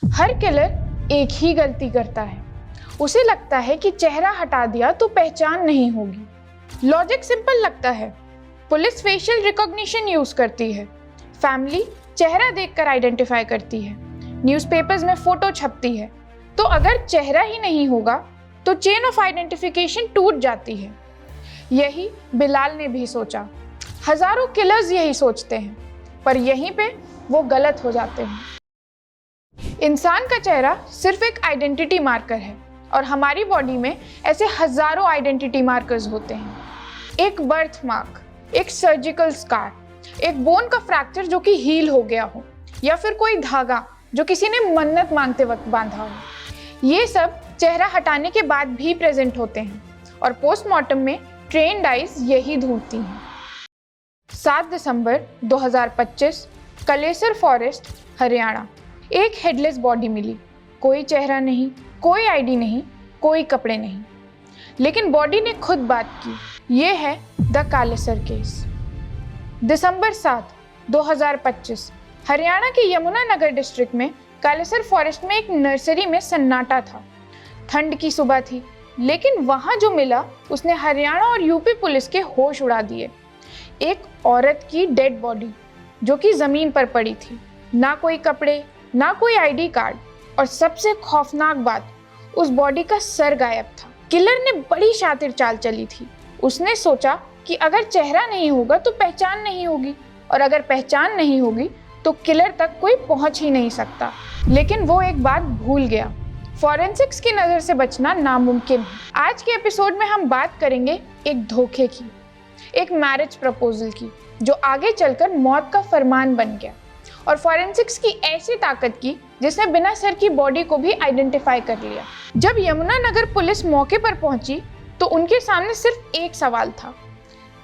हर killer एक ही गलती करता है। उसे लगता है कि चेहरा हटा दिया तो पहचान नहीं होगी। लॉजिक सिंपल लगता है। पुलिस फेशियल रिकॉग्निशन यूज करती है। फैमिली चेहरा देखकर आइडेंटिफाई करती है। न्यूज़पेपर्स में फोटो छपती है। तो अगर चेहरा ही नहीं होगा तो चेन ऑफ आइडेंटिफिकेशन टूट जाती है। यही बिलाल ने भी सोचा। हजारों किलर्स यही सोचते हैं, पर यहीं पे वो गलत हो जाते हैं। इंसान का चेहरा सिर्फ एक आइडेंटिटी मार्कर है और हमारी बॉडी में ऐसे हजारों आइडेंटिटी मार्कर्स होते हैं। एक बर्थ मार्क, एक सर्जिकल स्कार, एक बोन का फ्रैक्चर जो कि हील हो गया हो, या फिर कोई धागा जो किसी ने मन्नत मांगते वक्त बांधा हो। ये सब चेहरा हटाने के बाद भी प्रेजेंट होते हैं और पोस्टमार्टम में ट्रेन्ड आइज यही ढूंढती हैं। 7 दिसंबर 2025 कलेसर फॉरेस्ट, हरियाणा। एक हेडलेस बॉडी मिली। कोई चेहरा नहीं, कोई आईडी नहीं, कोई कपड़े नहीं, लेकिन बॉडी ने खुद बात की। ये है द कालेसर केस। दिसंबर 7, 2025 हरियाणा के यमुनानगर डिस्ट्रिक्ट में कालेसर फॉरेस्ट में एक नर्सरी में सन्नाटा था। ठंड की सुबह थी, लेकिन वहां जो मिला उसने हरियाणा और यूपी पुलिस के होश उड़ा दिए। एक औरत की डेड बॉडी जो कि जमीन पर पड़ी थी। ना कोई कपड़े, ना कोई आईडी कार्ड, और सबसे खौफनाक बात, उस बॉडी का सर गायब था। किलर ने बड़ी शातिर चाल चली थी। उसने सोचा कि अगर चेहरा नहीं होगा तो पहचान नहीं होगी, और अगर पहचान नहीं होगी तो किलर तक कोई पहुंच ही नहीं सकता। लेकिन वो एक बात भूल गया, फॉरेंसिक्स की नज़र से बचना नामुमकिन है। आज के एपिसोड में हम बात करेंगे एक धोखे की, एक मैरिज प्रपोजल की, जो आगे चलकर मौत का फरमान बन गया, और फॉरेंसिक्स की ऐसी ताकत की जिसने बिना सर की बॉडी को भी आइडेंटिफाई कर लिया। जब यमुनानगर पुलिस मौके पर पहुंची तो उनके सामने सिर्फ एक सवाल था,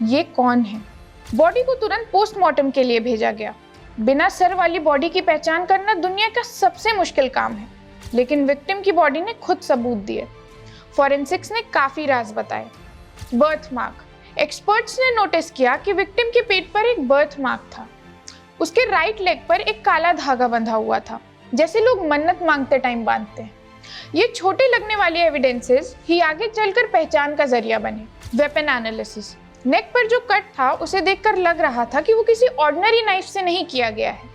ये कौन है? बॉडी को तुरंत पोस्टमार्टम के लिए भेजा गया। बिना सर वाली बॉडी की पहचान करना दुनिया का सबसे मुश्किल काम है, लेकिन विक्टिम की बॉडी ने खुद सबूत दिए। फॉरेंसिक्स ने काफी राज बताए। बर्थ मार्क, एक्सपर्ट्स ने नोटिस किया कि विक्टिम के पेट पर एक बर्थ मार्क था। उसके राइट लेग पर एक काला धागा बंधा हुआ था, जैसे लोग मन्नत मांगते टाइम बांधते हैं। ये छोटे लगने वाले एविडेंसेस ही आगे चलकर पहचान का जरिया बने। वेपन एनालिसिस, नेक पर जो कट था उसे देखकर लग रहा था कि वो किसी ऑर्डिनरी नाइफ से नहीं किया गया है।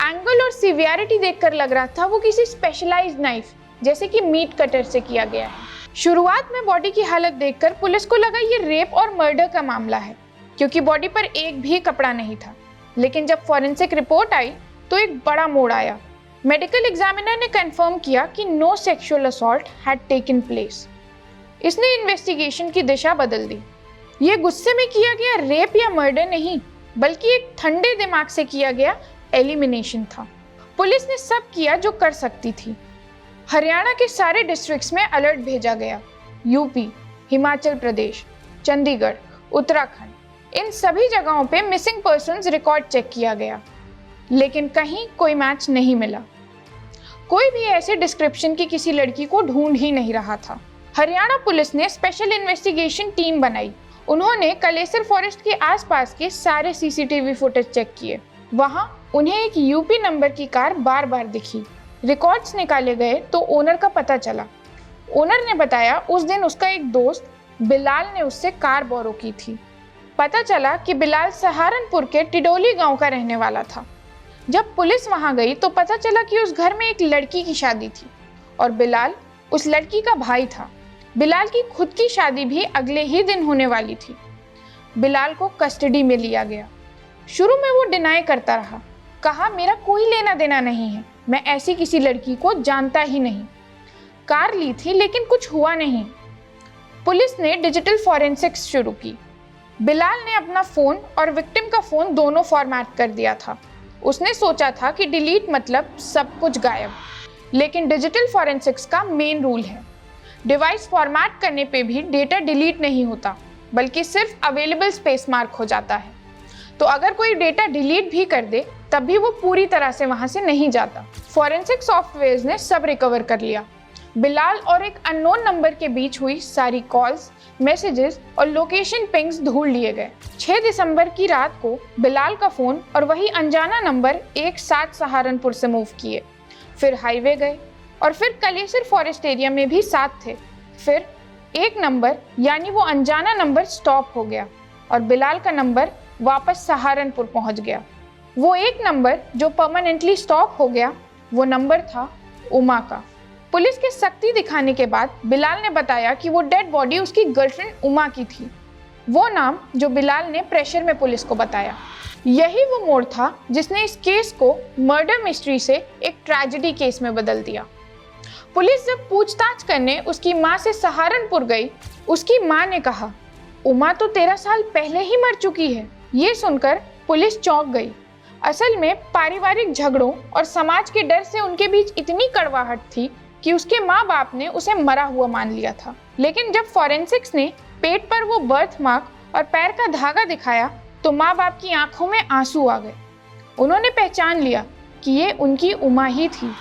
एंगल और सिवियरिटी देखकर लग रहा था वो किसी स्पेशलाइज्ड नाइफ जैसे कि मीट कटर से किया गया है। शुरुआत में बॉडी की हालत देखकर पुलिस को लगा ये रेप और मर्डर का मामला है, क्योंकि बॉडी पर एक भी कपड़ा नहीं था। लेकिन जब फॉरेंसिक रिपोर्ट आई तो एक बड़ा मोड़ आया। मेडिकल एग्जामिनर ने कंफर्म किया कि no sexual assault had taken place. इसने इन्वेस्टिगेशन की दिशा बदल दी। ये गुस्से में किया गया रेप या मर्डर नहीं, बल्कि एक ठंडे दिमाग से किया गया एलिमिनेशन था। पुलिस ने सब किया जो कर सकती थी। हरियाणा के सारे डिस्ट्रिक्ट्स में अलर्ट भेजा गया। यूपी, हिमाचल प्रदेश, चंडीगढ़, उत्तराखंड, इन सभी जगहों पे मिसिंग पर्सन्स रिकॉर्ड चेक किया गया, लेकिन कहीं कोई मैच नहीं मिला। कोई भी ऐसे डिस्क्रिप्शन की किसी लड़की को ढूंढ ही नहीं रहा था। हरियाणा पुलिस ने स्पेशल इन्वेस्टिगेशन टीम बनाई। उन्होंने कलेसर फॉरेस्ट के आसपास के सारे सीसीटीवी फुटेज चेक किए। वहां उन्हें एक यूपी नंबर की कार बार बार दिखी। रिकॉर्ड्स निकाले गए तो ओनर का पता चला। ओनर ने बताया उस दिन उसका एक दोस्त बिलाल ने उससे कार बोरो की थी। पता चला कि बिलाल सहारनपुर के टिडोली गांव का रहने वाला था। जब पुलिस वहां गई तो पता चला कि उस घर में एक लड़की की शादी थी और बिलाल उस लड़की का भाई था। बिलाल की खुद की शादी भी अगले ही दिन होने वाली थी। बिलाल को कस्टडी में लिया गया। शुरू में वो डिनाई करता रहा, कहा मेरा कोई लेना देना नहीं है, मैं ऐसी किसी लड़की को जानता ही नहीं। कार ली थी लेकिन कुछ हुआ नहीं। पुलिस ने डिजिटल फॉरेंसिक्स शुरू की। बिलाल ने अपना फोन और विक्टिम का फोन दोनों फॉर्मेट कर दिया था। उसने सोचा था कि डिलीट मतलब सब कुछ गायब, लेकिन डिजिटल फॉरेंसिक्स का मेन रूल है, डिवाइस फॉर्मेट करने पे भी डेटा डिलीट नहीं होता, बल्कि सिर्फ अवेलेबल स्पेस मार्क हो जाता है। तो अगर कोई डेटा डिलीट भी कर दे तब भी वो पूरी तरह से वहां से नहीं जाता। फॉरेंसिक सॉफ्टवेयर ने सब रिकवर कर लिया। बिलाल और एक अननोन नंबर के बीच हुई सारी कॉल्स, मैसेजेस और लोकेशन पिंग्स ढूंढ लिए गए। 6 दिसंबर की रात को बिलाल का फोन और वही अनजाना नंबर एक साथ सहारनपुर से मूव किए। फिर हाईवे गए और फिर कलेसर फॉरेस्ट एरिया में भी साथ थे। फिर एक नंबर यानी वो अनजाना नंबर स्टॉप हो गया और बिलाल का नंबर वापस सहारनपुर पहुंच गया। वो एक नंबर जो परमानेंटली स्टॉप हो गया वो नंबर था उमा का। पुलिस के सख्ती दिखाने के बाद बिलाल ने बताया कि वो डेड बॉडी उसकी गर्लफ्रेंड उमा की थी। वो नाम जो बिलाल ने प्रेशर में पुलिस को बताया। यही वो मोड़ था जिसने इस केस को मर्डर मिस्ट्री से एक ट्रेजेडी केस में बदल दिया। पुलिस जब पूछताछ करने उसकी माँ से सहारनपुर गई, उसकी माँ ने कहा, उमा तो 13 साल पहले ही मर चुकी है। ये सुनकर पुलिस चौंक गई। असल में पारिवारिक झगड़ों और समाज के डर से उनके बीच इतनी कड़वाहट थी कि उसके माँ बाप ने उसे मरा हुआ मान लिया था। लेकिन जब फॉरेंसिक्स ने पेट पर वो बर्थ मार्क और पैर का धागा दिखाया तो माँ बाप की आंखों में आंसू आ गए। उन्होंने पहचान लिया कि ये उनकी उमा ही थी।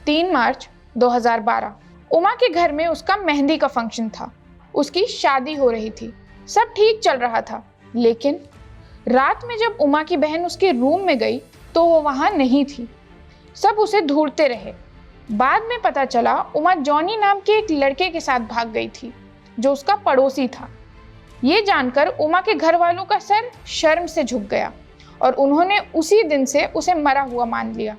3 मार्च 2012 उमा के घर में उसका मेहंदी का फंक्शन था। उसकी शादी हो रही थी, सब ठीक चल रहा था। लेकिन रात में जब उमा की बहन उसके रूम में गई तो वो वहां नहीं थी। सब उसे ढूंढते रहे। बाद में पता चला उमा जॉनी नाम के एक लड़के के साथ भाग गई थी जो उसका पड़ोसी था। ये जानकर उमा के घर वालों का सर शर्म से झुक गया और उन्होंने उसी दिन से उसे मरा हुआ मान लिया।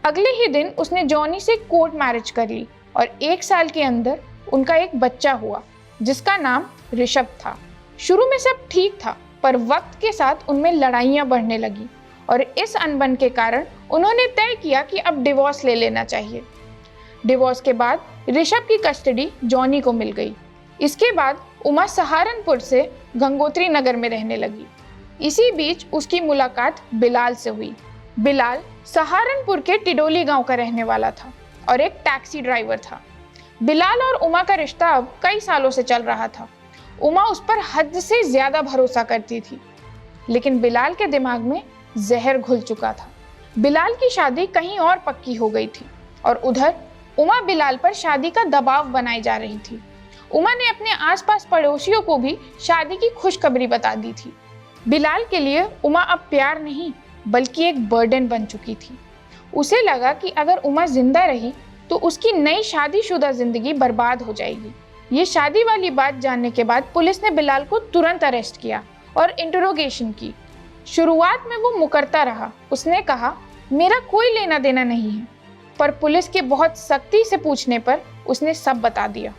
अगले ही दिन उसने जॉनी से कोर्ट मैरिज कर ली और 1 साल के अंदर उनका एक बच्चा हुआ जिसका नाम ऋषभ था। शुरू में सब ठीक था, पर वक्त के साथ उनमें लड़ाइयाँ बढ़ने लगी और इस अनबन के कारण उन्होंने तय किया कि अब डिवोर्स ले लेना चाहिए। डिवोर्स के बाद ऋषभ की कस्टडी जॉनी को मिल गई। इसके बाद उमा सहारनपुर से गंगोत्री नगर में रहने लगी। इसी बीच उसकी मुलाकात बिलाल से हुई। बिलाल सहारनपुर के टिडोली गांव का रहने वाला था और एक टैक्सी ड्राइवर था। बिलाल और उमा का रिश्ता अब कई सालों से चल रहा था। उमा उस पर हद से ज्यादा भरोसा करती थी, लेकिन बिलाल के दिमाग में जहर घुल चुका था। बिलाल की शादी कहीं और पक्की हो गई थी और उधर उमा बिलाल पर शादी का दबाव बनाई जा रही थी। उमा ने अपने आसपास पड़ोसियों को भी शादी की खुशखबरी बता दी थी। बिलाल के लिए उमा अब प्यार नहीं बल्कि एक बर्डन बन चुकी थी। उसे लगा कि अगर उमा जिंदा रही तो उसकी नई शादीशुदा जिंदगी बर्बाद हो जाएगी। ये शादी वाली बात जानने के बाद पुलिस ने बिलाल को तुरंत अरेस्ट किया और इंटरोगेशन की। शुरुआत में वो मुकरता रहा। उसने कहा, मेरा कोई लेना देना नहीं है, पर पुलिस के बहुत सख्ती से पूछने पर उसने सब बता दिया।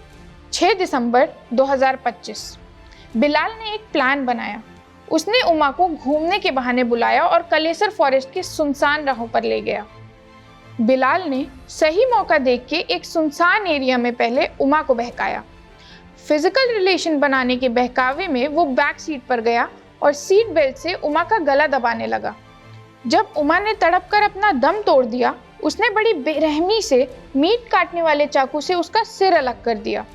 6 दिसंबर 2025 बिलाल ने एक प्लान बनाया। उसने उमा को घूमने के बहाने बुलाया और कलेसर फॉरेस्ट के सुनसान राहों पर ले गया। बिलाल ने सही मौका देख के एक सुनसान एरिया में पहले उमा को बहकाया। फिजिकल रिलेशन बनाने के बहकावे में वो बैक सीट पर गया और सीट बेल्ट से उमा का गला दबाने लगा। जब उमा ने तड़प कर अपना दम तोड़ दिया, उसने बड़ी बेरहमी से मीट काटने वाले चाकू से उसका सिर अलग कर दिया।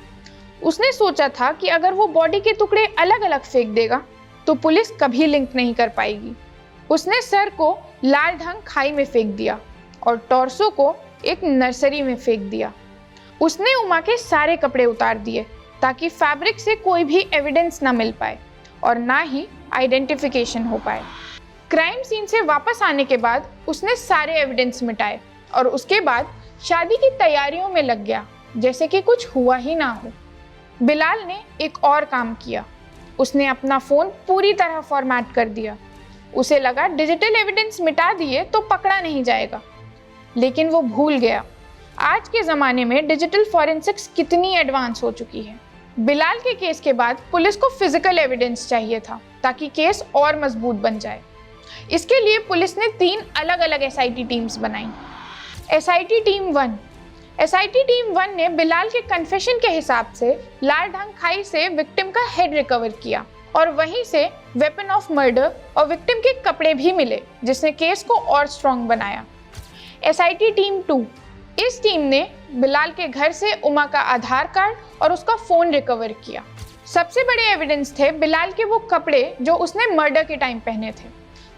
उसने सोचा था कि अगर वो बॉडी के टुकड़े अलग अलग फेंक देगा तो पुलिस कभी लिंक नहीं कर पाएगी। उसने सर को लाल ढंग खाई में फेंक दिया और टॉर्सो को एक नर्सरी में फेंक दिया। उसने उमा के सारे कपड़े उतार दिए ताकि फैब्रिक से कोई भी एविडेंस ना मिल पाए और ना ही आइडेंटिफिकेशन हो पाए। क्राइम सीन से वापस आने के बाद उसने सारे एविडेंस मिटाए और उसके बाद शादी की तैयारियों में लग गया जैसे कि कुछ हुआ ही ना हो। बिलाल ने एक और काम किया। उसने अपना फ़ोन पूरी तरह फॉर्मेट कर दिया। उसे लगा डिजिटल एविडेंस मिटा दिए तो पकड़ा नहीं जाएगा, लेकिन वो भूल गया आज के ज़माने में डिजिटल फॉरेंसिक्स कितनी एडवांस हो चुकी है। बिलाल के केस के बाद पुलिस को फिजिकल एविडेंस चाहिए था ताकि केस और मजबूत बन जाए। इसके लिए पुलिस ने 3 अलग अलग SIT टीम्स बनाई। SIT टीम 1 SIT टीम 1 ने बिलाल के कन्फेशन के हिसाब से लाल ढंग खाई से विक्टिम का हेड रिकवर किया और वहीं से वेपन ऑफ मर्डर और विक्टिम के कपड़े भी मिले, जिसने केस को और स्ट्रॉन्ग बनाया। SIT टीम 2 इस टीम ने बिलाल के घर से उमा का आधार कार्ड और उसका फ़ोन रिकवर किया। सबसे बड़े एविडेंस थे बिलाल के वो कपड़े जो उसने मर्डर के टाइम पहने थे।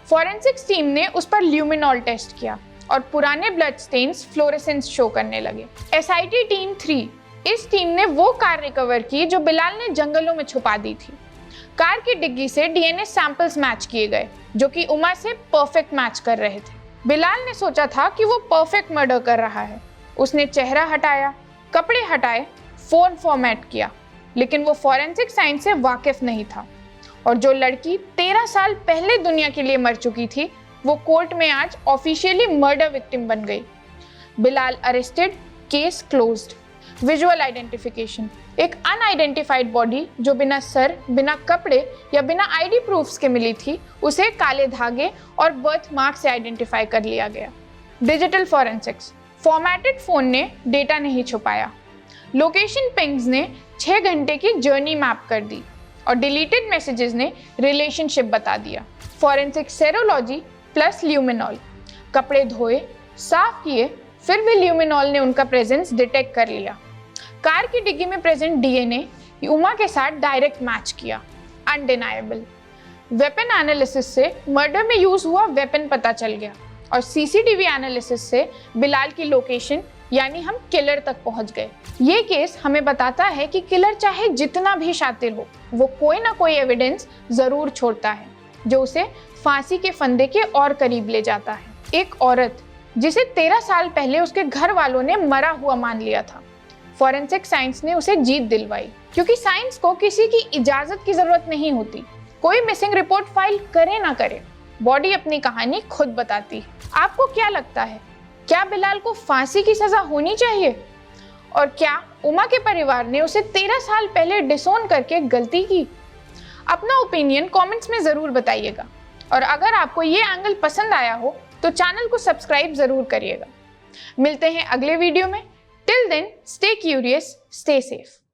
फॉरेंसिक्स टीम ने उस पर ल्यूमिनॉल टेस्ट किया और पुराने ब्लड स्टेन्स फ्लोरेसेंस शो करने लगे। SIT टीम 3 इस टीम ने वो कार रिकवर की जो बिलाल ने जंगलों में छुपा दी थी। कार की डिग्गी से DNA सैंपल्स मैच किए गए जो कि उमा से परफेक्ट मैच कर रहे थे। बिलाल ने सोचा था कि वो परफेक्ट मर्डर कर रहा है। उसने चेहरा हटाया, कपड़े हटाए, फोन फॉर्मेट किया, लेकिन वो फॉरेंसिक साइंस से वाकिफ नहीं था। और जो लड़की 13 साल पहले दुनिया के लिए मर चुकी थी, वो कोर्ट में आज ऑफिशियली मर्डर विक्टिम बन गई। Bilal arrested, case closed. Visual identification, एक अनआइडेंटिफाइड बॉडी जो बिना सर, बिना कपड़े या बिना आईडी प्रूफ्स के मिली थी, उसे काले धागे और बर्थ मार्क से आइडेंटिफाई कर लिया गया। डिजिटल फॉरेंसिक्स, फॉर्मेटेड फोन ने डेटा नहीं छुपाया। लोकेशन पिंग्स ने 6 घंटे की जर्नी मैप कर दी और डिलीटेड मैसेजेस ने रिलेशनशिप बता दिया। फॉरेंसिक सेरोलॉजी प्लस ल्यूमिनॉल, कपड़े धोए, साफ किए, फिर भी ल्यूमिनॉल ने उनका प्रेजेंस डिटेक्ट कर लिया। कार की डिग्गी में प्रेजेंट डीएनए उमा के साथ डायरेक्ट मैच किया, अनडिनाएबल। वेपन एनालिसिस से मर्डर में यूज हुआ वेपन पता चल गया और सीसीटीवी एनालिसिस से बिलाल की लोकेशन यानी हम किलर तक पहुंच गए। ये केस हमें बताता है कि किलर चाहे जितना भी शातिर हो, वो कोई ना कोई एविडेंस जरूर छोड़ता है जो उसे फांसी के फंदे के और करीब ले जाता है। एक औरत जिसे 13 साल पहले उसके घर वालों ने मरा हुआ मान लिया था, फॉरेंसिक साइंस ने उसे जीत दिलवाई, क्योंकि साइंस को किसी की इजाजत की जरूरत नहीं होती। कोई मिसिंग रिपोर्ट फाइल करे ना करे, बॉडी अपनी कहानी खुद बताती है। आपको क्या लगता है, क्या बिलाल को फांसी की सजा होनी चाहिए? और क्या उमा के परिवार ने उसे 13 साल पहले डिसोन करके गलती की? अपना ओपिनियन कमेंट्स में जरूर बताइएगा और अगर आपको ये एंगल पसंद आया हो तो चैनल को सब्सक्राइब जरूर करिएगा। मिलते हैं अगले वीडियो में। Till then, stay curious, stay safe.